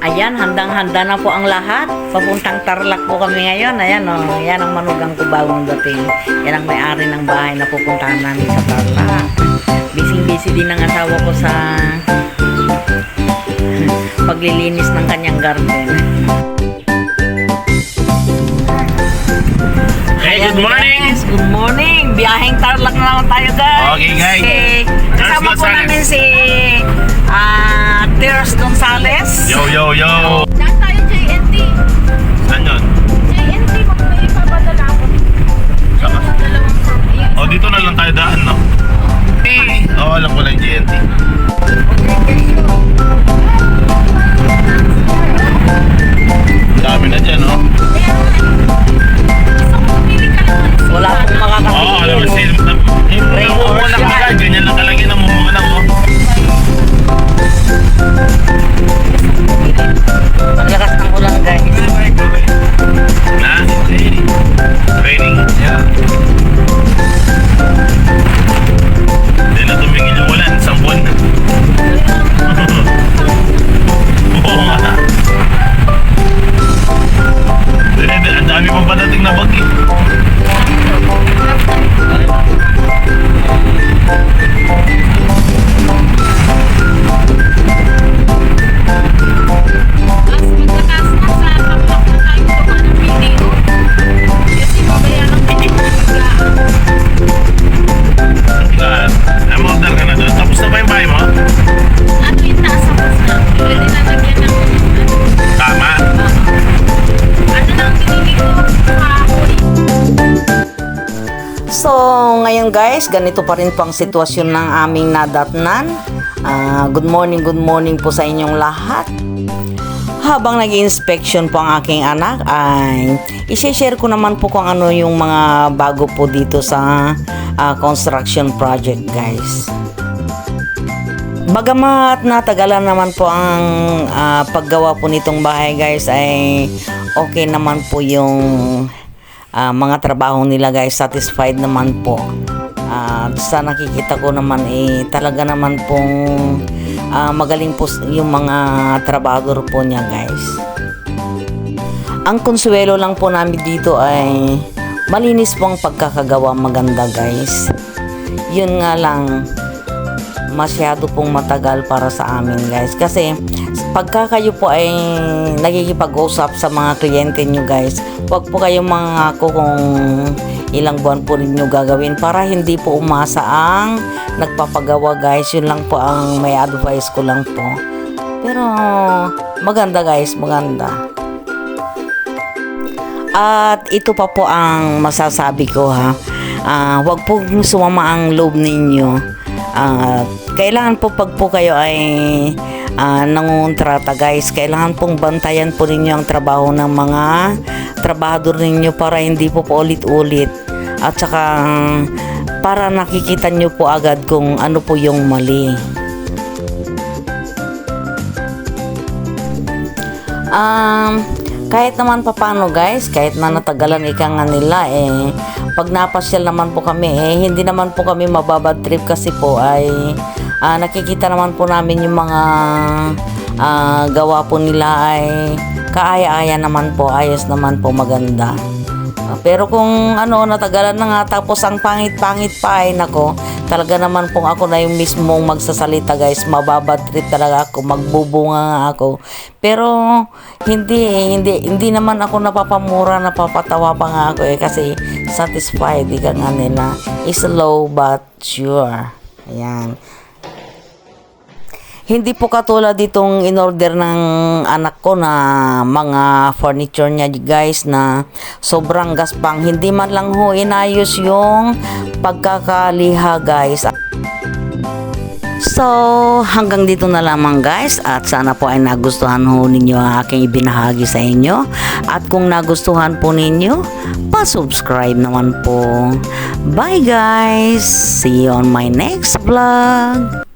Ayan, handang-handa na po ang lahat. Papuntang Tarlac po kami ngayon. Ayan o, yan ang manugang ko bagong dating. Yan ang may-ari ng bahay na pupuntahan namin sa Tarlac. Busy-busy din ang asawa ko sa paglilinis ng kanyang garden. Hey, good morning! Guys, good morning! Biyaheng Tarlac na naman tayo, guys. Okay, guys. Kasama po namin si Tears Gonzales. Yo, yo, yo! Lahat tayo JNT. Saan yun? JNT, may ipapadala ako. Saka? Dalawang form. O, dito na lang tayo daan, no? Eh! Oo, alam ko lang yung GNT. Dami na dyan, no? Wala pong makakapili. Oo, alam mo, sale. Rain or Wala ka shine. agad, ganyan lang kalagay na mumuna mo. Ang lakas ng ulan, guys. Na? Raining? Yeah. Hindi na tumigil yung ulan, isang buwan na. Oo nga. Ang dami pang padating na bag eh. As magkataas na sa Tarlac na tayo gumawa ng video. Kasi babayaran ko yung biglaan. Order ka na doon. Tapos na ba yung bahay mo? Ano yung taas ako na? Pwede na lagyan ng Tama. ano nang pinili ko kahoy. So, ngayon guys, ganito pa rin po ang sitwasyon ng aming nadatnan. Good morning po sa inyong lahat. Habang nag-inspection po ang aking anak, ay i-share ko naman po kung ano yung mga bago po dito sa construction project, guys. Bagamat natagalan naman po ang paggawa po nitong bahay, guys, ay okay naman po yung mga trabaho nila, guys. Satisfied naman po. Sa nakikita ko naman talaga naman pong magaling po yung mga trabador po niya, guys. Ang konsuelo lang po namin dito ay malinis po ang pagkakagawa, maganda, guys. Yun nga lang, masyado pong matagal para sa amin, guys. Kasi pagka kayo po ay nakikipag-usap sa mga kliyente nyo, guys, huwag po kayong mangako kung ilang buwan po ninyo gagawin para hindi po umasa ang nagpapagawa, guys. Yun lang po ang may advice ko lang po. Pero maganda, guys, maganda. At ito pa po ang masasabi ko, ha. Huwag po sumama ang loob ninyo. Kailangan po pag po kayo ay nangungontrata, guys, kailangan pong bantayan po ninyo ang trabaho ng mga trabahador ninyo para hindi po ulit-ulit, at saka para nakikita nyo po agad kung ano po yung mali. Kahit naman papano, guys, kahit na natagalan ika nga nila, pag napasyal naman po kami, hindi naman po kami mababad trip kasi po ay nakikita naman po namin yung mga gawa po nila ay kaaya-aya naman po, ayos naman po, maganda. Pero kung natagalan na nga tapos ang pangit-pangit pa, ay nako, talaga naman po ako na yung mismong magsasalita, guys. Mababad trip talaga ako, magbubunga nga ako. Pero hindi naman ako napapamura, napapatawa pa nga ako, kasi satisfied ika nga nila. Slow but sure. Ayan. Hindi po katulad ditong in-order ng anak ko na mga furniture niya, guys, na sobrang gaspang. Hindi man lang ho inayos yung pagkakaliha, guys. So, hanggang dito na lamang, guys, at sana po ay nagustuhan ho ninyo ang aking ibinahagi sa inyo. At kung nagustuhan po ninyo, pa-subscribe naman po. Bye, guys! See you on my next vlog!